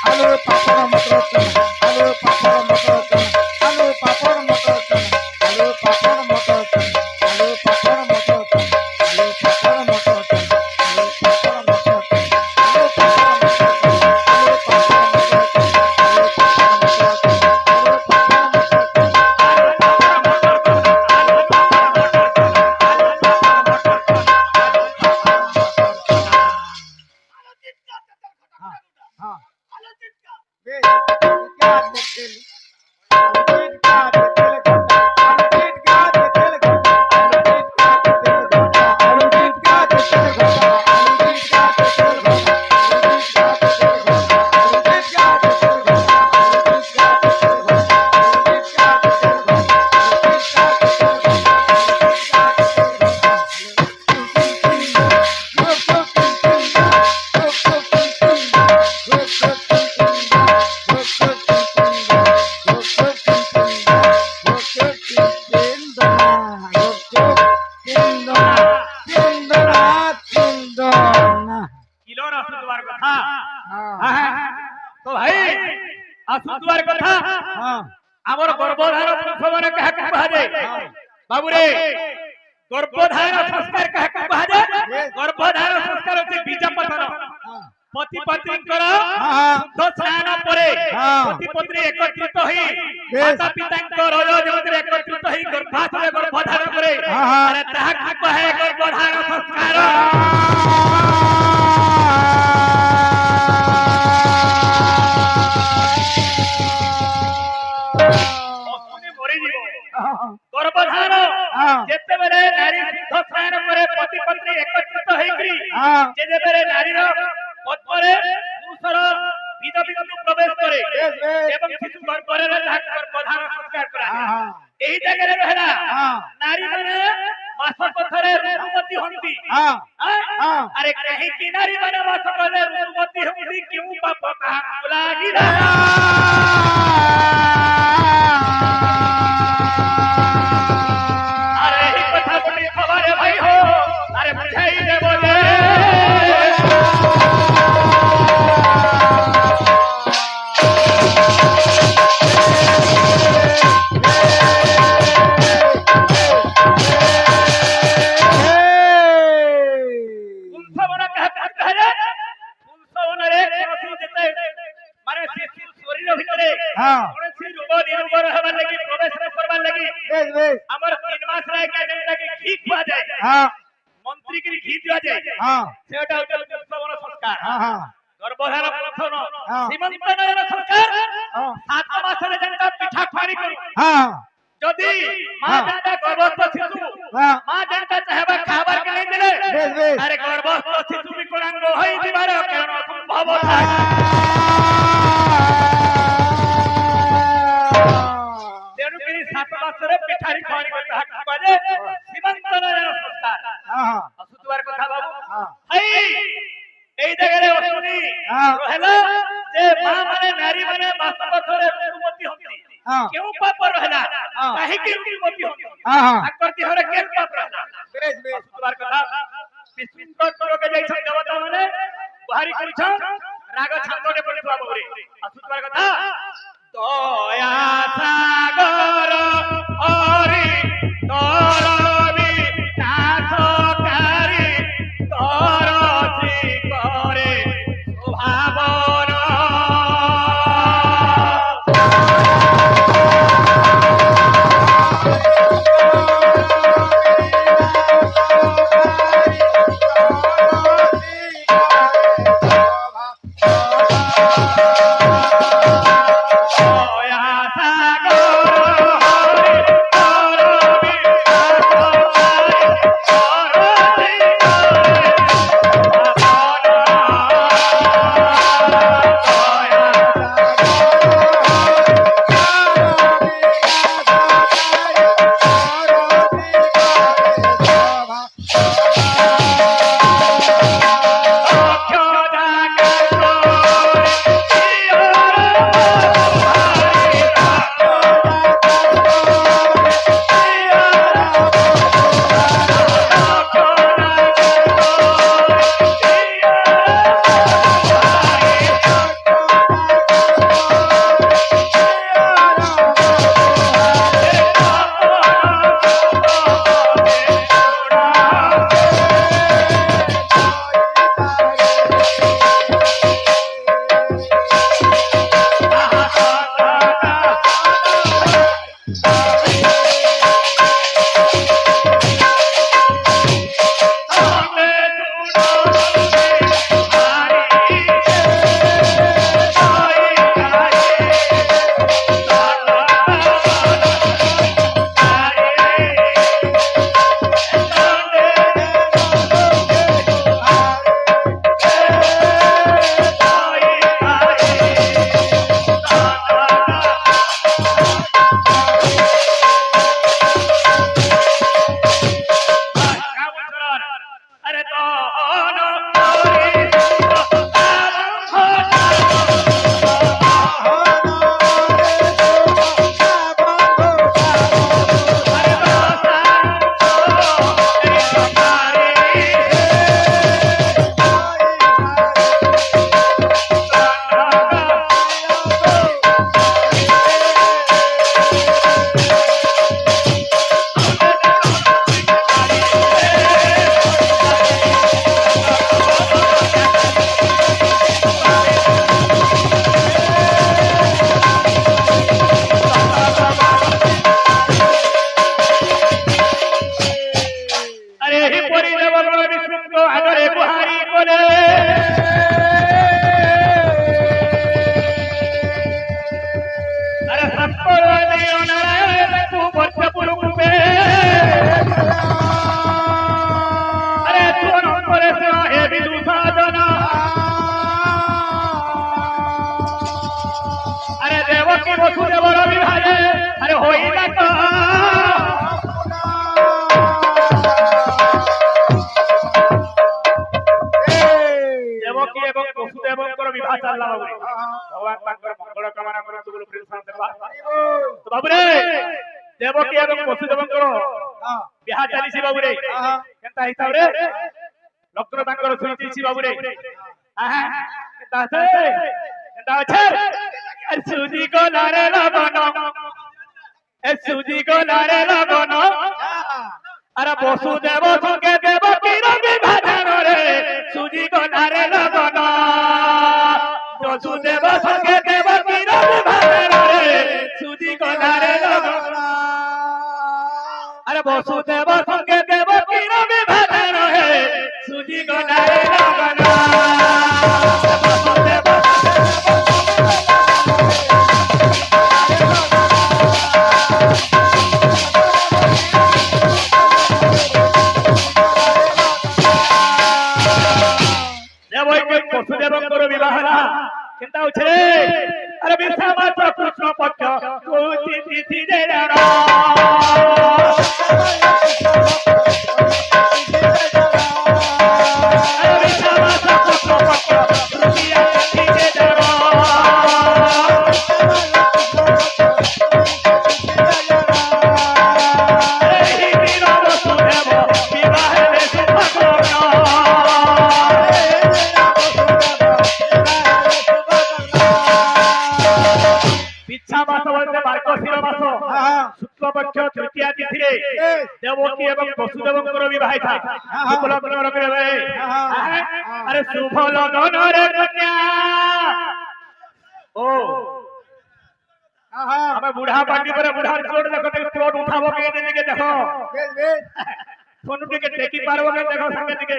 আলু পাপড় মটর চনা আলু পাপড় মটর চনা আলু পাপড় মটর চনা আলু পাপড় মটর চনা আলু পাপড় মটর চনা আলু পাপড় মটর চনা আলু পাপড় মটর চনা আলু পাপড় মটর চনা আলু পাপড় মটর চনা আলু পাপড় মটর চনা আলু পাপড় মটর চনা हाँ बेस क्या तेल आलू का तेल घटा आलू का तेल घटा आलू का तेल घटा आलू का तेल घटा आलू का तेल घटा आलू का तेल घटा आलू का तेल घटा आलू का तेल घटा आलू का तेल घटा কিলোর আসুদ্বার কথা তো ভাই আসুদ্বার কথা আমার গর্ভধার পুরুষ মানে কাহাকে কুহাযায় বাবুরে গর্ভধার সংস্কার কাহাকে কুহাযায় গর্ভধার সংস্কার হচ্ছে বীজপতন পতি পত্নীଙ୍କର শুদ্ধ ସ୍ନାନ ପରେ ପତି ପତ୍ନୀ ଏକତ୍ରିତ ହୋଇ ମାତା ପିତାଙ୍କ ରଜ ଯେମିତି ଏକତ୍ରିତ ହୋଇ ଗର୍ଭାଶୟରେ ଗର୍ଭଧାରଣ କରେ ଆରେ ତାହାକୁ କୁହାଯାଏ ଗର୍ଭଧାରଣ ସଂସ୍କାର ଅସୁନି ମରିଯିବ ଗର୍ଭଧାରଣ ଯେତେବେଳେ ନାରୀ ଶୁଦ୍ଧ ସ୍ନାନ ପରେ ପତି ପତ୍ନୀ ଏକତ୍ରିତ ହେଇକରି ଯେତେବେଳେ ନାରୀର ପଦ୍ମରେ পুরুষর বীজবিন্দু প্রবেশ করে বেশ বেশ এবং শিশু গর্ভরে তাহার প্রধান সংস্কার করা হ্যাঁ এই জায়গায় রহেলা হ্যাঁ নারী মানে মাস পথরে ঋতুবতী হন্তি হ্যাঁ হ্যাঁ আরে কাহিଁକି ନାରୀ ମାନେ ମାସ ପଥରେ ଋତୁବତୀ ହୁଅନ୍ତି କେଉଁ ପାପ କାହାକୁ ଲାଗିଲା আরে এই কথা বলি সবারে ভাই হো আরে বুঝাই দেব রে উৎসবনা কাহারে উৎসবনারে কৌশল যেতে মানে শিশু শরীর ভিতরে হ্যাঁ কৌশি রোগ নিরোগ হবার লাগি প্রবেশ করবার লাগি বেশ বেশ আমার 3 মাস রে যেটাকে ঘি খাওয়া যায় হ্যাঁ মন্ত্রী কি ঘি দেওয়া যায় হ্যাঁ সেটা হচ্ছে উৎসবনা সংস্কার হ্যাঁ হ্যাঁ গর্ভধারণ প্রথম হ্যাঁ। সীমন্তনয়ন সংস্কার হ্যাঁ 7 মাসরে যেটা পিঠা খাড়ি করি হ্যাঁ যদি মা হ্যাঁ। যেটা গর্ভস্থ শিশু হ্যাঁ মা যেটা চাহবা খাবার কে नहीं দেলে বেশ বেশ আরে গর্ভস্থ শিশু বিকলাঙ্গ হই দিবার কারণ সম্ভব থাকে তেণু কৰি 7 মাসরে পিঠারি খাড়ি করতে হাকাবে সীমন্তনয়ন সংস্কার হ্যাঁ অসুতবার কথা বাবু হ্যাঁ এই জায়গায় অশুনি হ্যাঁ। রহেলা যে মা মানে নারী মানে মাস পথরে ঋতুবতী হନ୍ତି হ্যাঁ কেউ পাপ রহেলা হ্যাঁ। কাহিଁକି ঋতুবতী হନ୍ତି হ্যাঁ হ্যাঁ তাকর দেহরে কেন পাপ রহেলা বেশ বেশ অসুতবার কথা বিষ্ণুর করকে যাইছন দেবতা মানে বাহারি করিছন রাগ ছান্দনে পড়িবা বাবুরে অসুতবার কথা দয়া সাগর হরি তরবি নাথকারী তরসি করে শোভাবন দয়া সাগর হরি তরবি নাথকারী বসুদেবর বিবাহে আরে হইলা তো দেবকী এবং বসুদেবଙ୍କର ବିବାହ ଚାଲିଲା ବାବୁରେ ଭଗବାନ ତାଙ୍କର ମଙ୍ଗଳ କାମନା କରନ୍ତୁ ବୋଲି ପ୍ରିନ୍ସିପାଲ ଦେବା ତ ବାବୁରେ ଦେବକୀ ଏବଂ ବସୁଦେବଙ୍କର ବିବାହ ଚାଲିଛି ବାବୁରେ କେନ୍ତା ହିସାବରେ ଲଗ୍ନ ତାଙ୍କର ଶୁଣିଛି ବାବୁରେ କେନ୍ତା ଅଛି କେନ୍ତା ଅଛି ସୁଜି ଗଲାରେ ଲଗନ ସୁଜି ଗଲାରେ ଲଗନ আরে বসুদেব সঙ্গে দেবকীর বিভাজন রে সুজি গলারে লগন বসুদেব সঙ্গে দেবকীর বিভাজন রে সুজি গলারে লগন আরে বসুদেব সঙ্গে দেবকীর বিভাজন রে সুজি গলারে লগন বসুদেব বসুদেবଙ୍କର বিবাহ কেনতা হচ্ছে রে আরে বিশ্বমাত্র কৃষ্ণ পক্ষ কোটি তিথি রে আরে বিশ্বমাত্র কৃষ্ণ পক্ষ তৃতীয়া তিথি রে এই দিন বসুদেব বিবাহে শুক্লপক্ষ তৃতীয়া তিথিরে দেবকী এবং বসুদেবଙ୍କର বিবাহ আরে শুভ লগন রে কন্যা ও ଆମେ ବୁଢା ପାଟି ପରେ ବୁଢା ଚୋଟ ଦେଖ ଚୋଟ ଉଠାବ କେ ଟିକେ ଦେଖ ଫୋନ ଟିକେ ଟେକି ପାରବ କେ ଦେଖ ସାଙ୍ଗେ ଟିକେ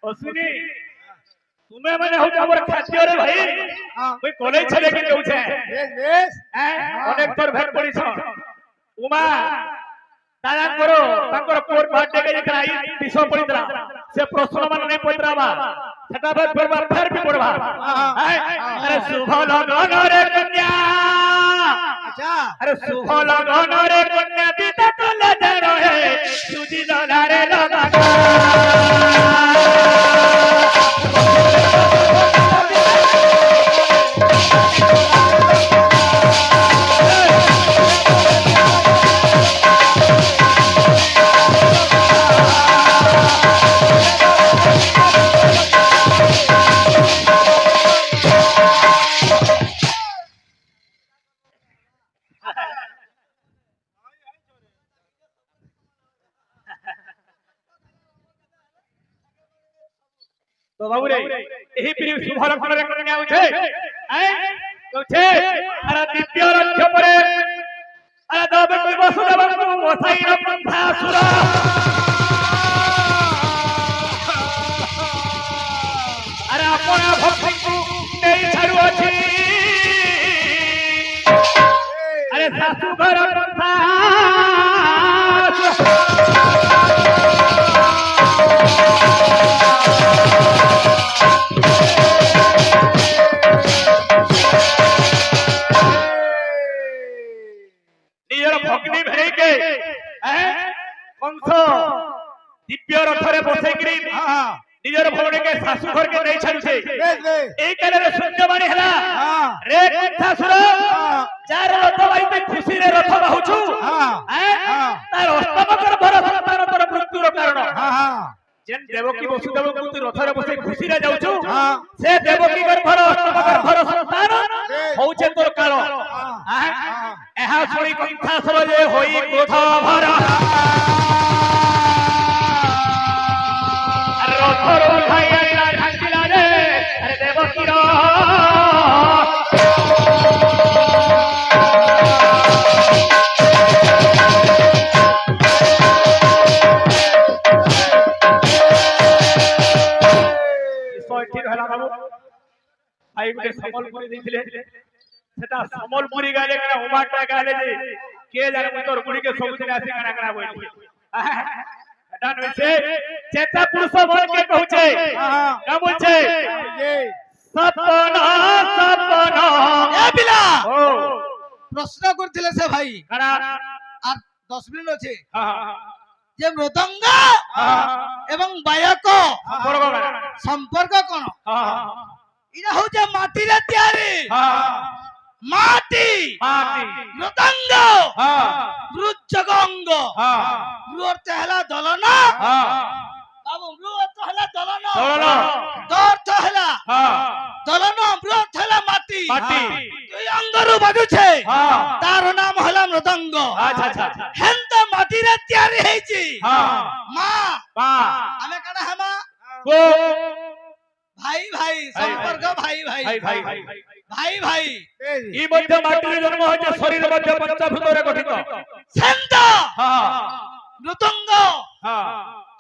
ଅଶ୍ವಿনী তুমি মানে হচ্ছে আমার খাদ্য রে ভাই ওই কলেজ ছেলে কি কইছে অনেক তোর ভেট পড়িছ উমা দাদা করো তাঙ্কর কোর বার্থডে কে যাই বিষ পড়িতরা সে প্রশ্ন মানে নাই পড়িতরাবা সেটা ফের भी পড়বা আরে শুভ লগন রে কন্যা আচ্ছা আরে শুভ লগন রে কন্যা বিতা তোলে দে রহে সুজি দলারে লগন তো বাবুরে এই প্রিয় শুভ লগ্নের কন্যা হচ্ছে হচ্ছে আর দিব্য রক্ষ পরে আর দেবকী বসুদেবଙ୍କୁ বসাইর পন্থাসুর আরে আপন ভক্তଙ୍କୁ নেই ছাড়ুଅছি আরে শাশু ঘর পন্থা कंस दिव्य रथरे बसैकरी निजर भौणी के सासू घर के नहीं छाड़ुछे एई काले शून्यवाणी हला रे कंसासुर चार रथ बाईते खुशी रे रथ बाहुछु तार अस्तमकर भर संतान तोर मृत्युर कारण जेन देवकी वसुदेव को तू रथरे बसै खुशी रे जाउछु से देवकी गर्भर अस्तमकर भर संतान होउछे तोर काल एहा सुनी कंसासुर जे होई क्रोध भर रथर उठाई आइला ढांकिला रे अरे देवकी रो ठीक हला बाबू आई गुटे समलपुरी देथिले सेटा समलपुरी गाले कना उमाटा गाले जे के जाने तोर गुडी के सब दिन आसी कना कना बोली एटा नइसे चेता पुरुष मन के कहूचे का बोलछे सपना सपना ए बिला প্রশ্ন করছিলে সে ভাই কারা আর 10 মিনিট আছে হ্যাঁ যে মৃদঙ্গ হ্যাঁ এবং বায়ক সম্পর্ক কারা সম্পর্ক কোন হ্যাঁ এটা হচ্ছে মাটিরে তৈরি হ্যাঁ মাটি মাটি মৃদঙ্গ হ্যাঁ মৃজ্জগঙ্গ হ্যাঁ মৃ অর্থ ହେଲା দলন হ্যাঁ বাবু মৃ অর্থ ହେଲା দলন দলন দ অর্থ ହେଲା হ্যাঁ দলন মৃ অর্থ ହେଲା মাটি মাটি দুই অঙ্গରୁ বাজুছে হ্যাঁ তার নাম ହେଲା মৃদঙ্গ আচ্ছা আচ্ছা হেন্ত মাটিরে তৈরি ହେଇଛି হ্যাঁ মা মা ଆମେ କାଣା ହେମା গো ভাই ভাই সম্পর্ক ভাই ভাই ভাই ভাই ভাই ভাই ভাই ই মধ্যে মাটির জন্ম হয়েছে শরীর মধ্যে পঞ্চভূতরে গঠিত সেন্ত হ্যাঁ মৃদঙ্গ হ্যাঁ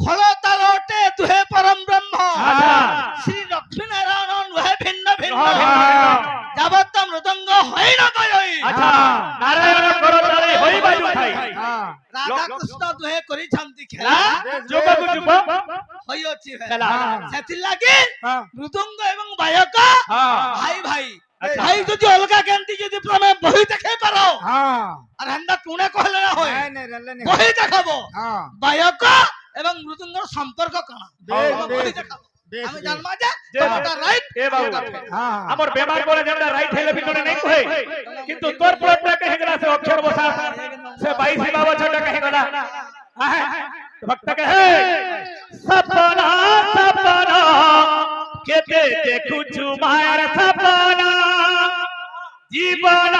ফল তার অটে দুহে পরম ব্রহ্ম আচ্ছা। শ্রী লক্ষ্মী নারায়ণ নুহে ভিন্ন ভিন্ন যাবত মৃদঙ্গ হই না পাই আচ্ছা নারায়ণ করতালে হই বাজু খাই রাধা কৃষ্ণ দুহে করিছন্তি খেলা যুবক যুব হইଅଛି খেলা ସେଥି লাগি মৃদঙ্গ এবং বায়ক হ্যাঁ ভাই ভাই আচ্ছা। ভাই যদি অলগা কেনতি যদি তুমি বহি দেখাই পারো আর হেন্দা টুনে কহলে না হয় বহি দেখাবো বায়ক এবং মৃদঙ্গর সম্পর্ক কোন বহি দেখাবো আমি জানমা যে এটা রাইট এ বাবু আমার বেমার বলে যেটা রাইট হেলে ভিতরে নাই কহে কিন্তু তোর প্রবলেম কহে গলা সে অক্ষর বসা সে 22 বাবা ছোট কহে গলা ভক্ত কহে সপনা সপনা কেতে দেখুছু মায়ার সপনা জীবন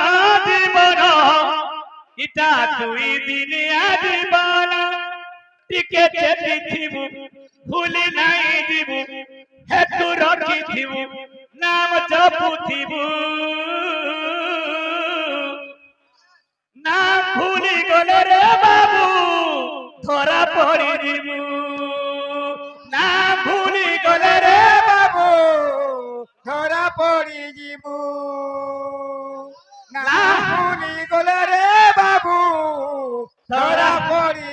জীবন ইটা দুই দিনিয়া জীবন টিকে চেতিবু ভুলি নাই দিবু হেতু রখিথিবু নাম জপুথিবু নাম ভুলি গলে রে বাবু ধরা পড়ি দিবু নাম ভুলি গলে রে বাবু ধরা পড়ি ଯିବୁ না না ভুলি গলে রে বাবু ধরা পড়ি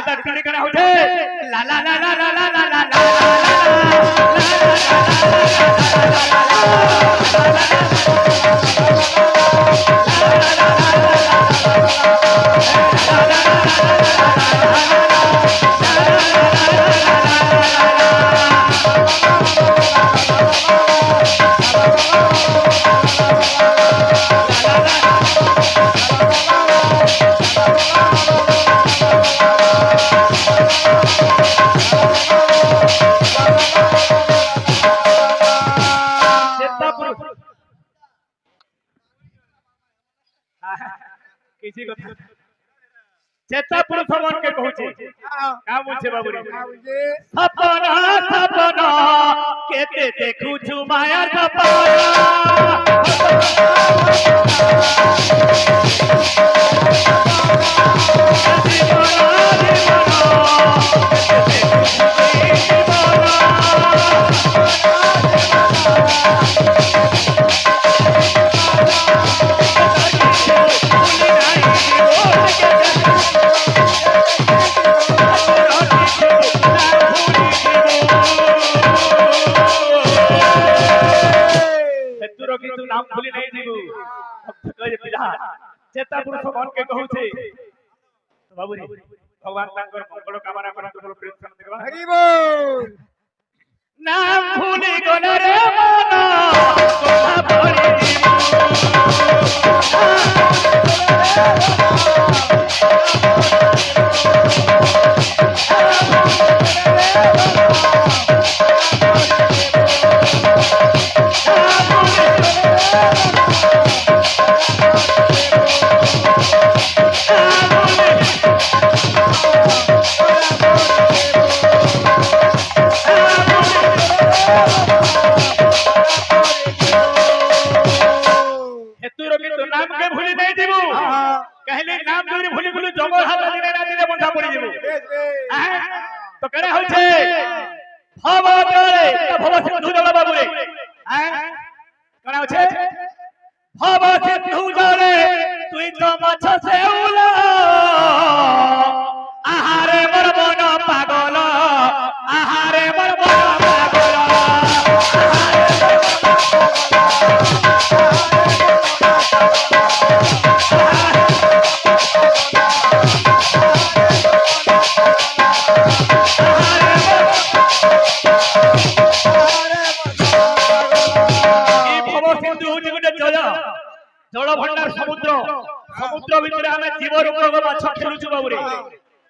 इधर टुनी करा होते ला ला ला ला ला ला ला ला किसी को चेता पुरुष मन के कहूचे का बोलछे बाबूरे सपना सपना केते देखू छु माया नाम भूली नहीं जीवू चेता पुरुष मन के कहूचे बाबू रे भगवान तांकर मंगल कामना करा तो प्रेम सन देखबा हरि बोल नाम भूली गले रे मन तोहा भरी नाम के भूली नहीं जीवू कहले नाम जोरी भूली भूली जंगल हाथ दिने ना दिने बंधा पड़ी जीवू तो करे होय छे भव करे भव सिंधु जल बाबू रे करे होय छे भव सिंधु जले तुई तो माछ से उला आहारे मोर मन पागल आहारे मोर मन पागल आहारे সমুদ্র ভিতরে আমি জীবর উপর মাছ খেলুছু বাবুরে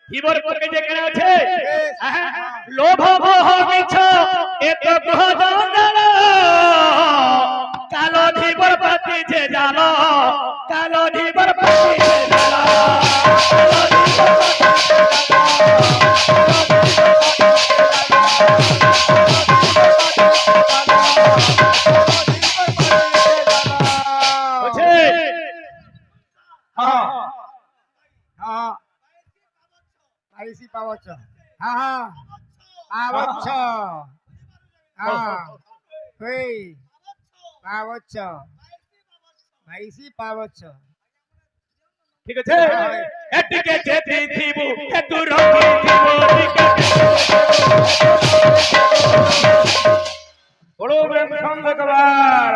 জীবর পকে যে কেন আছে লোভ মোহ মিছ এত গ্রহ জঙ্গল কালো জীবর প্রতি যে জাল কালো জীবর প্রতি যে জাল Aisi pawocho. Pawocho. Hei. Pawocho. Aisi pawocho. ঠিক আছে এটিকে যেতে দিব এত রকি দিব বড় ব্যায়াম সঙ্গে কবার